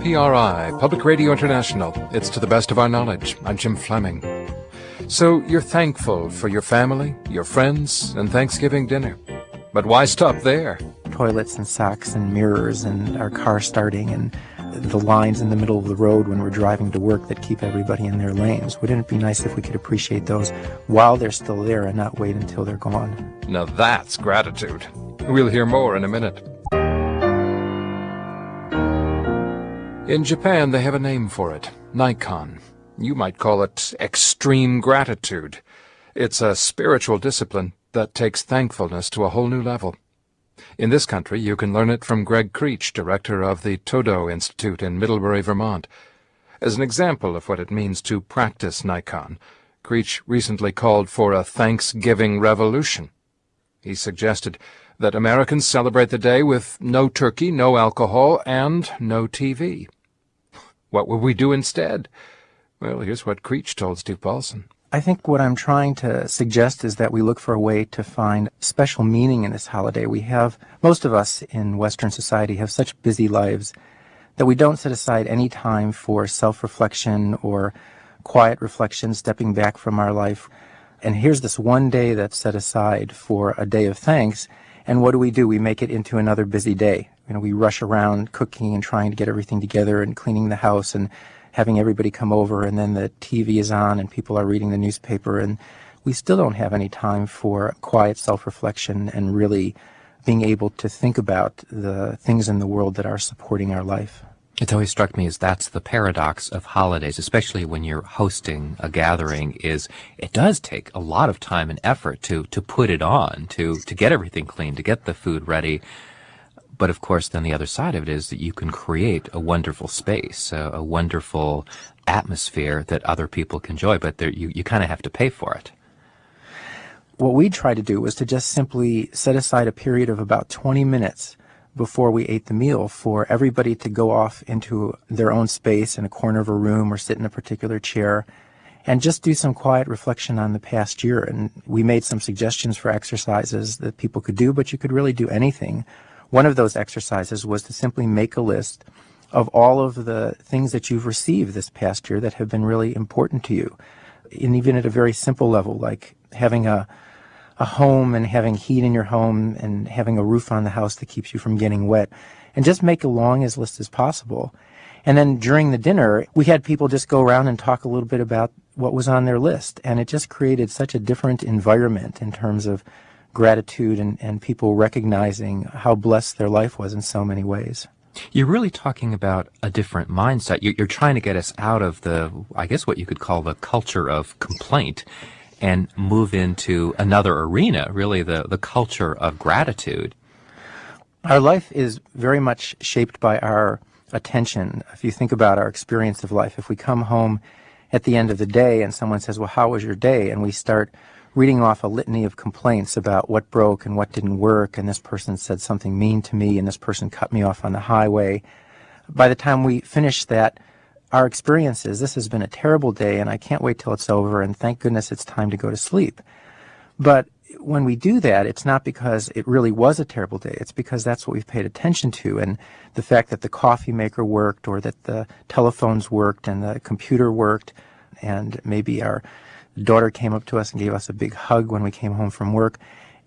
PRI, Public Radio International. It's to the best of our knowledge. I'm Jim Fleming. So you're thankful for your family, your friends, and Thanksgiving dinner. But why stop there? Toilets and socks and mirrors and our car starting and the lines in the middle of the road when we're driving to work that keep everybody in their lanes. Wouldn't it be nice if we could appreciate those while they're still there and not wait until they're gone? Now that's gratitude. We'll hear more in a minute. In Japan, they have a name for it, Nikon. You might call it extreme gratitude. It's a spiritual discipline that takes thankfulness to a whole new level. In this country, you can learn it from Gregg Krech, director of the Todo Institute in Middlebury, Vermont. As an example of what it means to practice Nikon, Krech recently called for a Thanksgiving revolution. He suggested that Americans celebrate the day with no turkey, no alcohol, and no TV. What would we do instead? Well, here's what Krech told Steve Paulson. I think what I'm trying to suggest is that we look for a way to find special meaning in this holiday. Most of us in Western society have such busy lives that we don't set aside any time for self-reflection or quiet reflection, stepping back from our life. And here's this one day that's set aside for a day of thanks, and what do? We make it into another busy day. We rush around cooking and trying to get everything together and cleaning the house and having everybody come over, and then the TV is on and people are reading the newspaper, and we still don't have any time for quiet self-reflection and really being able to think about the things in the world that are supporting our life. It's always struck me as that's the paradox of holidays, especially when you're hosting a gathering, is it does take a lot of time and effort to put it on, to get everything clean, to get the food ready. But of course, then the other side of it is that you can create a wonderful space, a wonderful atmosphere that other people can enjoy, but you kind of have to pay for it. What we tried to do was to just simply set aside a period of about 20 minutes before we ate the meal for everybody to go off into their own space in a corner of a room or sit in a particular chair and just do some quiet reflection on the past year. And we made some suggestions for exercises that people could do, but you could really do anything. One of those exercises was to simply make a list of all of the things that you've received this past year that have been really important to you. And even at a very simple level, like having a home and having heat in your home and having a roof on the house that keeps you from getting wet. And just make a long as list as possible. And then during the dinner, we had people just go around and talk a little bit about what was on their list. And it just created such a different environment in terms of gratitude and people recognizing how blessed their life was in so many ways. You're really talking about a different mindset. You're trying to get us out of I guess what you could call the culture of complaint and move into another arena, really the culture of gratitude. Our life is very much shaped by our attention. If you think about our experience of life, if we come home at the end of the day and someone says, well, how was your day? And we start reading off a litany of complaints about what broke and what didn't work, and this person said something mean to me, and this person cut me off on the highway. By the time we finish that, our experience is, this has been a terrible day, and I can't wait till it's over, and thank goodness it's time to go to sleep. But when we do that, it's not because it really was a terrible day. It's because that's what we've paid attention to, and the fact that the coffee maker worked, or that the telephones worked, and the computer worked, and maybe our daughter came up to us and gave us a big hug when we came home from work.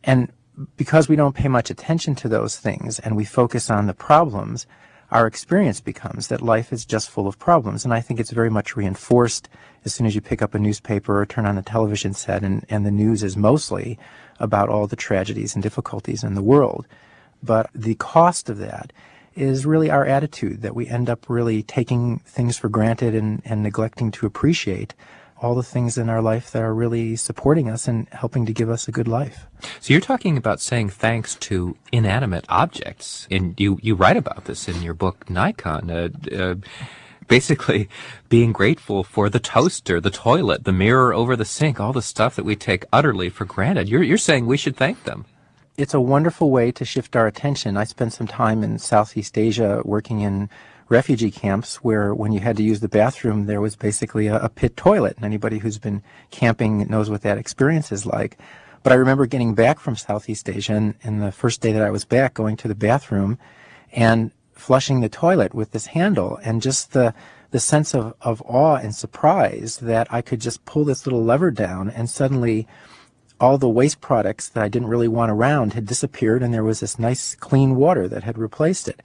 And because we don't pay much attention to those things and we focus on the problems, our experience becomes that life is just full of problems. And I think it's very much reinforced as soon as you pick up a newspaper or turn on a television set, and the news is mostly about all the tragedies and difficulties in the world. But the cost of that is really our attitude, that we end up really taking things for granted and neglecting to appreciate all the things in our life that are really supporting us and helping to give us a good life. So you're talking about saying thanks to inanimate objects, and you write about this in your book, Nikon. Basically being grateful for the toaster, the toilet, the mirror over the sink, all the stuff that we take utterly for granted. You're saying we should thank them. It's a wonderful way to shift our attention. I spent some time in Southeast Asia working in refugee camps where when you had to use the bathroom, there was basically a pit toilet. And anybody who's been camping knows what that experience is like. But I remember getting back from Southeast Asia, and the first day that I was back, going to the bathroom and flushing the toilet with this handle, and just the sense of awe and surprise that I could just pull this little lever down and suddenly all the waste products that I didn't really want around had disappeared, and there was this nice clean water that had replaced it.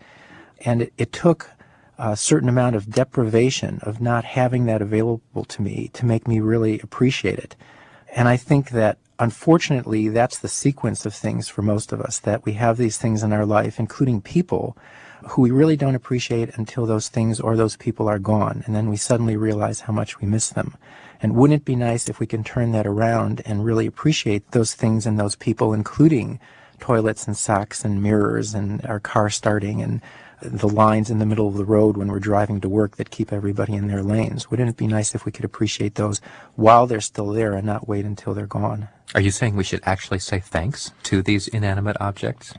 And it took a certain amount of deprivation of not having that available to me to make me really appreciate it. And I think that, unfortunately, that's the sequence of things for most of us, that we have these things in our life, including people, who we really don't appreciate until those things or those people are gone, and then we suddenly realize how much we miss them. And wouldn't it be nice if we can turn that around and really appreciate those things and those people, including toilets and socks and mirrors and our car starting and the lines in the middle of the road when we're driving to work that keep everybody in their lanes? Wouldn't it be nice if we could appreciate those while they're still there and not wait until they're gone? Are you saying we should actually say thanks to these inanimate objects?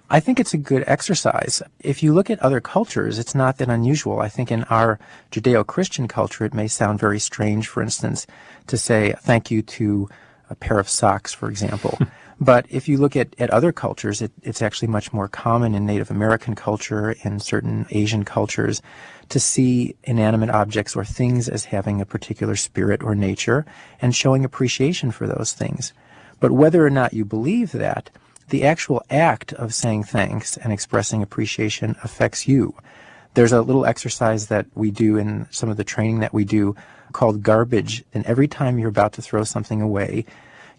I think it's a good exercise. If you look at other cultures, it's not that unusual. I think in our Judeo-Christian culture, it may sound very strange, for instance, to say thank you to a pair of socks, for example. But if you look at other cultures, it's actually much more common in Native American culture, in certain Asian cultures, to see inanimate objects or things as having a particular spirit or nature and showing appreciation for those things. But whether or not you believe that, the actual act of saying thanks and expressing appreciation affects you. There's a little exercise that we do in some of the training that we do called garbage, and every time you're about to throw something away,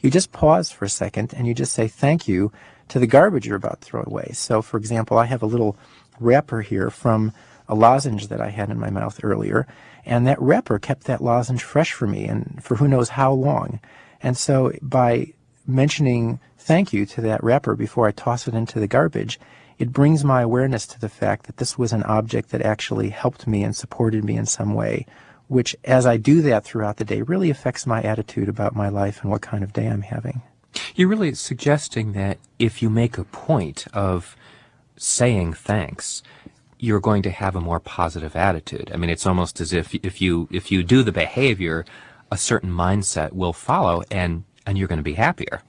you just pause for a second and you just say thank you to the garbage you're about to throw away. So, for example, I have a little wrapper here from a lozenge that I had in my mouth earlier, and that wrapper kept that lozenge fresh for me and for who knows how long. And so by mentioning thank you to that wrapper before I toss it into the garbage, it brings my awareness to the fact that this was an object that actually helped me and supported me in some way, which, as I do that throughout the day, really affects my attitude about my life and what kind of day I'm having. You're really suggesting that if you make a point of saying thanks, you're going to have a more positive attitude. I mean, it's almost as if you do the behavior, a certain mindset will follow, and you're going to be happier.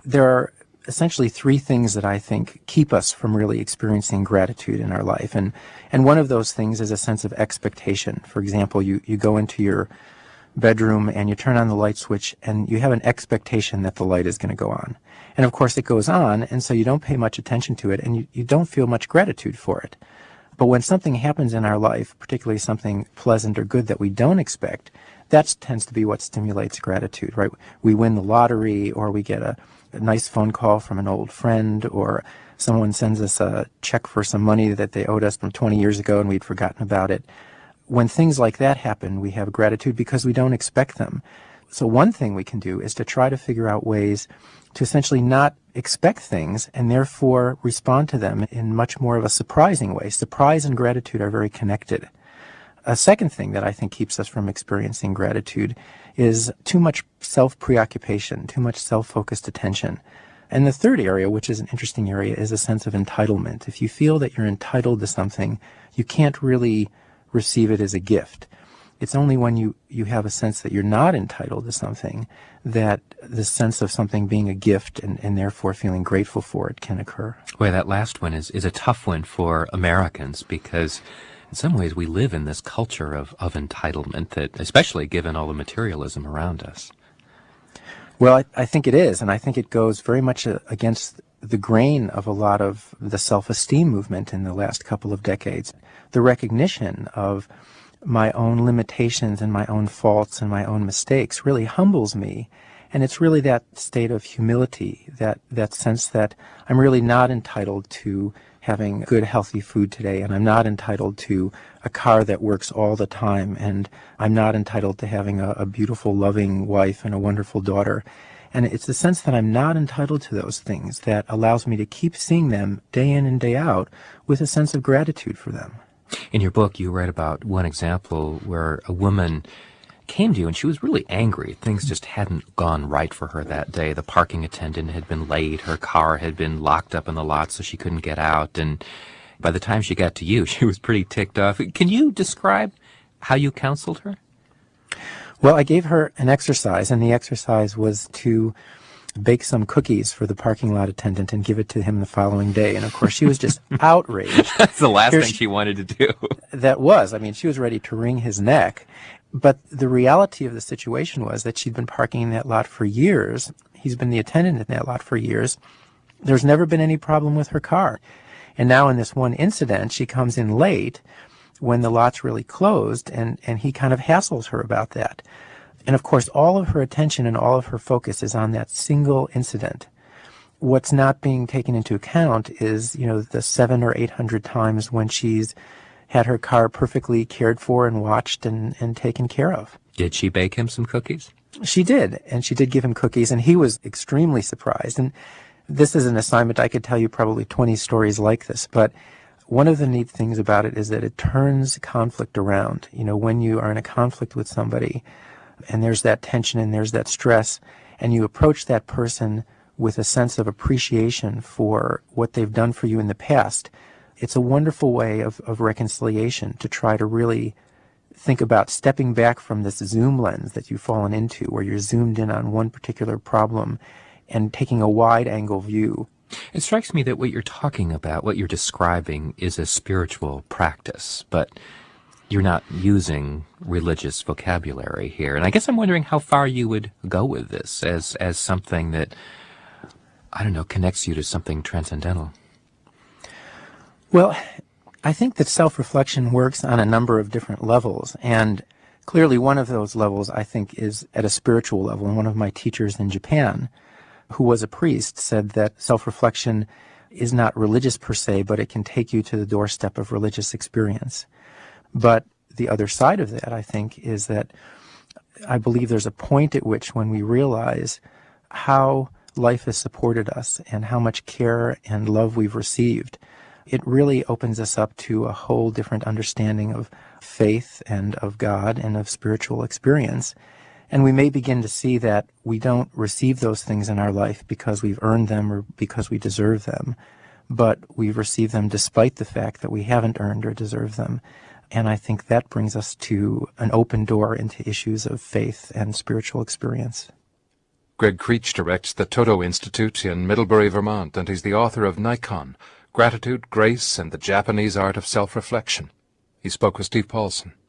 There are essentially three things that I think keep us from really experiencing gratitude in our life. And one of those things is a sense of expectation. For example, you go into your bedroom and you turn on the light switch and you have an expectation that the light is going to go on. And of course it goes on, and so you don't pay much attention to it, and you don't feel much gratitude for it. But when something happens in our life, particularly something pleasant or good that we don't expect, that tends to be what stimulates gratitude, right? We win the lottery, or we get a nice phone call from an old friend, or someone sends us a check for some money that they owed us from 20 years ago and we'd forgotten about it. When things like that happen, we have gratitude because we don't expect them. So one thing we can do is to try to figure out ways to essentially not expect things and therefore respond to them in much more of a surprising way. Surprise and gratitude are very connected. A second thing that I think keeps us from experiencing gratitude is too much self-preoccupation, too much self-focused attention. And the third area, which is an interesting area, is a sense of entitlement. If you feel that you're entitled to something, you can't really receive it as a gift. It's only when you have a sense that you're not entitled to something that the sense of something being a gift and therefore feeling grateful for it can occur. Well, that last one is a tough one for Americans, because in some ways we live in this culture of entitlement, that, especially given all the materialism around us. Well, I think it is, and I think it goes very much against the grain of a lot of the self-esteem movement in the last couple of decades. The recognition of my own limitations and my own faults and my own mistakes really humbles me, and it's really that state of humility, that sense that I'm really not entitled to having good, healthy food today, and I'm not entitled to a car that works all the time, and I'm not entitled to having a beautiful, loving wife and a wonderful daughter. And it's the sense that I'm not entitled to those things that allows me to keep seeing them day in and day out with a sense of gratitude for them. In your book, you write about one example where a woman came to you and she was really angry. Things just hadn't gone right for her that day. The parking attendant had been late. Her car had been locked up in the lot so she couldn't get out. And by the time she got to you, she was pretty ticked off. Can you describe how you counseled her? Well, I gave her an exercise, and the exercise was to bake some cookies for the parking lot attendant and give it to him the following day. And of course, she was just outraged. That's the last thing she wanted to do. I mean, she was ready to wring his neck. But the reality of the situation was that she'd been parking in that lot for years. He's been the attendant in that lot for years. There's never been any problem with her car. And now in this one incident, she comes in late when the lot's really closed, and he kind of hassles her about that. And of course, all of her attention and all of her focus is on that single incident. What's not being taken into account is, the 700 or 800 times when she's had her car perfectly cared for and watched and taken care of. Did she bake him some cookies? She did, and she did give him cookies, and he was extremely surprised. And this is an assignment, I could tell you probably 20 stories like this, but one of the neat things about it is that it turns conflict around. When you are in a conflict with somebody, and there's that tension and there's that stress, and you approach that person with a sense of appreciation for what they've done for you in the past, it's a wonderful way of reconciliation to try to really think about stepping back from this zoom lens that you've fallen into, where you're zoomed in on one particular problem and taking a wide-angle view. It strikes me that what you're talking about, what you're describing, is a spiritual practice, but you're not using religious vocabulary here. And I guess I'm wondering how far you would go with this as something that, I don't know, connects you to something transcendental. Well, I think that self-reflection works on a number of different levels, and clearly one of those levels, I think, is at a spiritual level. And one of my teachers in Japan, who was a priest, said that self-reflection is not religious per se, but it can take you to the doorstep of religious experience. But the other side of that, I think, is that I believe there's a point at which when we realize how life has supported us and how much care and love we've received, it really opens us up to a whole different understanding of faith and of God and of spiritual experience. And we may begin to see that we don't receive those things in our life because we've earned them or because we deserve them, but we receive them despite the fact that we haven't earned or deserved them. And I think that brings us to an open door into issues of faith and spiritual experience. Gregg Krech directs the Toto Institute in Middlebury, Vermont, and he's the author of Nikon, Gratitude, Grace, and the Japanese Art of Self-Reflection. He spoke with Steve Paulson.